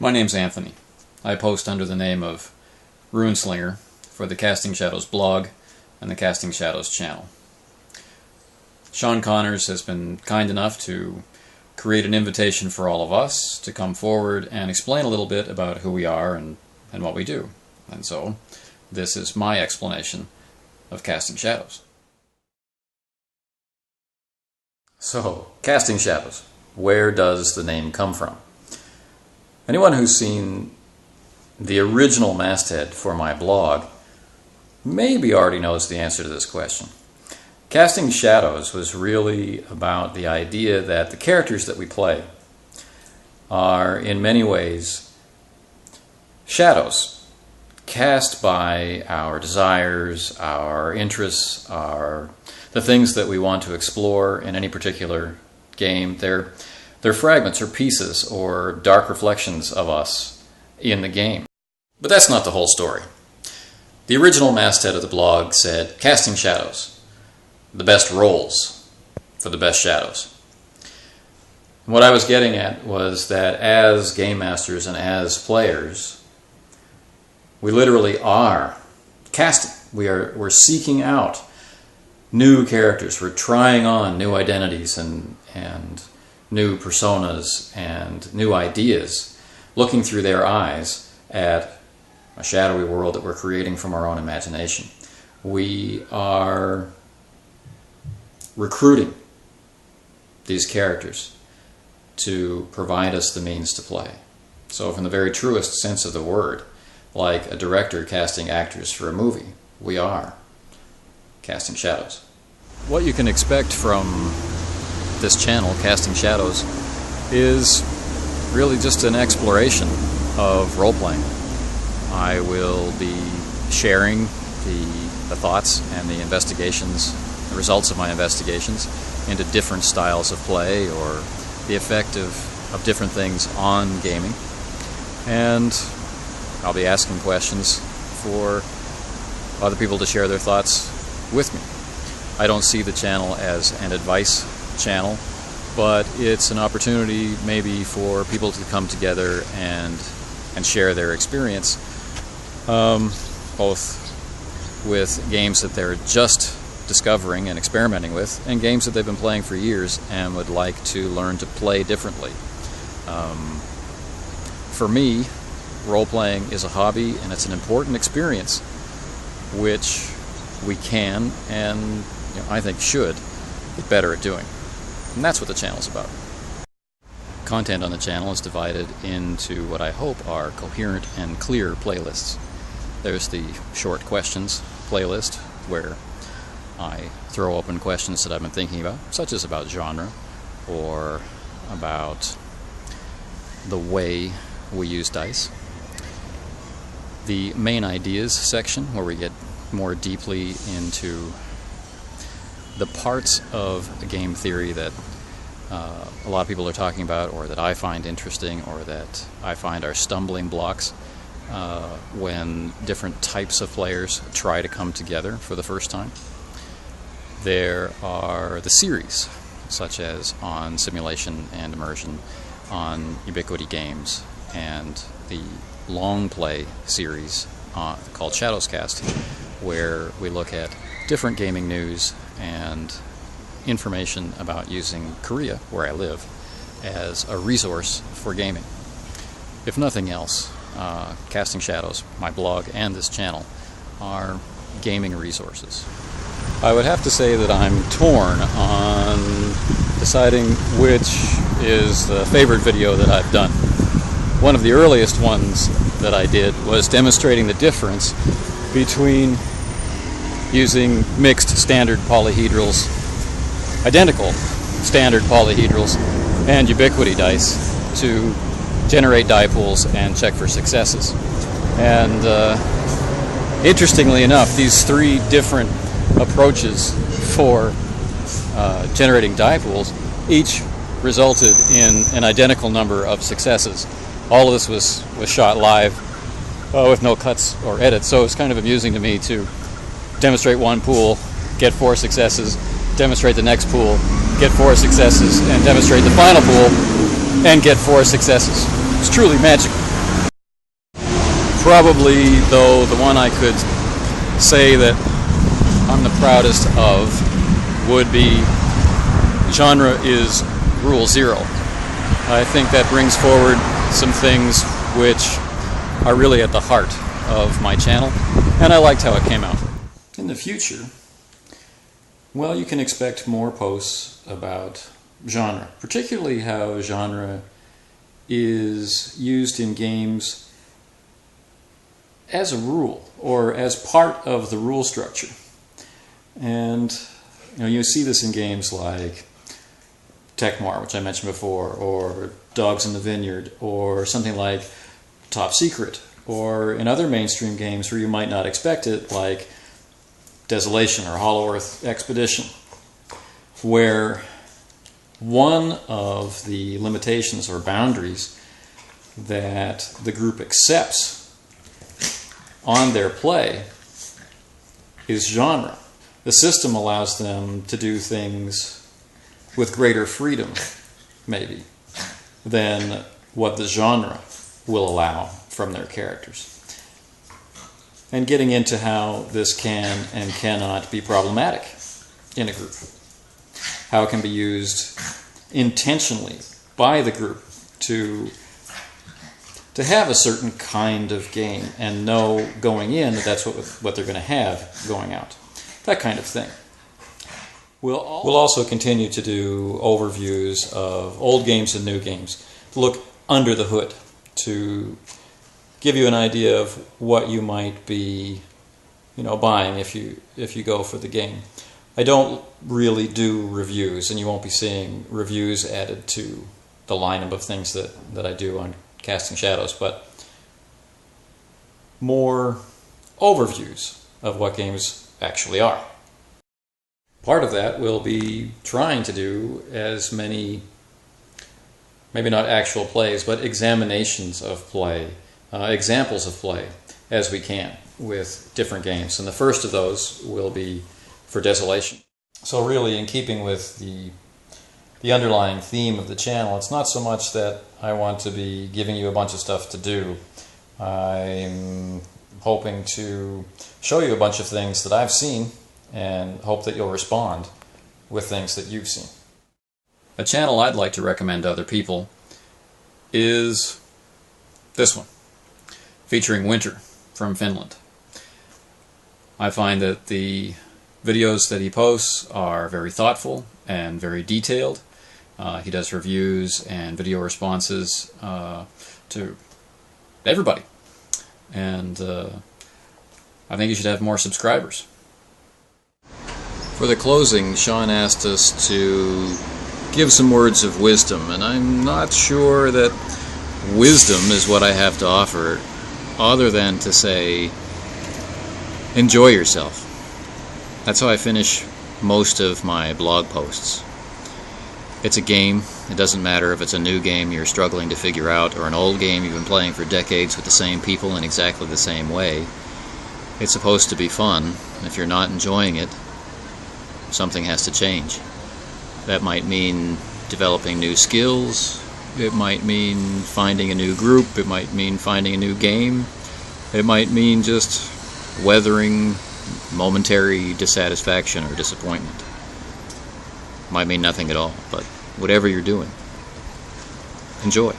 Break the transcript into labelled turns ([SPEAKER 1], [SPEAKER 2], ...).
[SPEAKER 1] My name's Anthony. I post under the name of Runeslinger for the Casting Shadows blog and the Casting Shadows channel. Sean Connors has been kind enough to create an invitation for all of us to come forward and explain a little bit about who we are and what we do. And so, this is my explanation of Casting Shadows. So, Casting Shadows. Where does the name come from? Anyone who's seen the original masthead for my blog maybe already knows the answer to this question. Casting Shadows was really about the idea that the characters that we play are in many ways shadows cast by our desires, our interests, the things that we want to explore in any particular game. They're fragments or pieces or dark reflections of us in the game. But that's not the whole story. The original masthead of the blog said, Casting Shadows, the best roles for the best shadows. And what I was getting at was that as game masters and as players, we literally are casting. We're seeking out new characters. We're trying on new identities and new personas and new ideas, looking through their eyes at a shadowy world that we're creating from our own imagination. We are recruiting these characters to provide us the means to play. So from the very truest sense of the word, like a director casting actors for a movie, we are casting shadows. What you can expect from this channel, Casting Shadows, is really just an exploration of role-playing. I will be sharing the thoughts and the investigations, the results of my investigations into different styles of play or the effect of different things on gaming. And I'll be asking questions for other people to share their thoughts with me. I don't see the channel as an advice channel, but it's an opportunity maybe for people to come together and share their experience, both with games that they're just discovering and experimenting with, and games that they've been playing for years and would like to learn to play differently. For me, role-playing is a hobby and it's an important experience which we can and I think should get better at doing. And that's what the channel's about. Content on the channel is divided into what I hope are coherent and clear playlists. There's the short questions playlist, where I throw open questions that I've been thinking about, such as about genre or about the way we use dice. The main ideas section, where we get more deeply into the parts of game theory that a lot of people are talking about, or that I find interesting, or that I find are stumbling blocks when different types of players try to come together for the first time. There are the series, such as on simulation and immersion, on Ubiquity Games, and the long play series called Shadows Cast, where we look at different gaming news and information about using Korea, where I live, as a resource for gaming. If nothing else, Casting Shadows, my blog, and this channel are gaming resources. I would have to say that I'm torn on deciding which is the favorite video that I've done. One of the earliest ones that I did was demonstrating the difference between using mixed standard polyhedrals, identical standard polyhedrals, and Ubiquity dice to generate die pools and check for successes. And interestingly enough, these three different approaches for generating die pools each resulted in an identical number of successes. All of this was shot live with no cuts or edits, so it's kind of amusing to me to demonstrate one pool, get 4 successes, demonstrate the next pool, get 4 successes, and demonstrate the final pool and get 4 successes. It's truly magical. Probably, though, the one I could say that I'm the proudest of would be genre is Rule 0. I think that brings forward some things which are really at the heart of my channel, and I liked how it came out. In the future, well, you can expect more posts about genre, particularly how genre is used in games as a rule or as part of the rule structure. And you see this in games like Tecmoir, which I mentioned before, or Dogs in the Vineyard, or something like Top Secret, or in other mainstream games where you might not expect it, like Desolation or Hollow Earth Expedition, where one of the limitations or boundaries that the group accepts on their play is genre. The system allows them to do things with greater freedom, maybe, than what the genre will allow from their characters. And getting into how this can and cannot be problematic in a group. How it can be used intentionally by the group to have a certain kind of game and know going in that that's what they're going to have going out. That kind of thing. We'll also continue to do overviews of old games and new games. Look under the hood to give you an idea of what you might be buying if you go for the game. I don't really do reviews, and you won't be seeing reviews added to the lineup of things that I do on Casting Shadows, but more overviews of what games actually are. Part of that will be trying to do as many, maybe not actual plays, but examinations of play, examples of play as we can with different games. And the first of those will be for Desolation. So really, in keeping with the underlying theme of the channel, it's not so much that I want to be giving you a bunch of stuff to do. I'm hoping to show you a bunch of things that I've seen and hope that you'll respond with things that you've seen. A channel I'd like to recommend to other people is this one, featuring Winter from Finland. I find that the videos that he posts are very thoughtful and very detailed. He does reviews and video responses to everybody. And I think you should have more subscribers. For the closing, Sean asked us to give some words of wisdom, and I'm not sure that wisdom is what I have to offer, other than to say, enjoy yourself. That's how I finish most of my blog posts. It's a game. It doesn't matter if it's a new game you're struggling to figure out or an old game you've been playing for decades with the same people in exactly the same way. It's supposed to be fun. If you're not enjoying it, something has to change. That might mean developing new skills. It might mean finding a new group. It might mean finding a new game. It might mean just weathering momentary dissatisfaction or disappointment. Might mean nothing at all, but whatever you're doing, enjoy.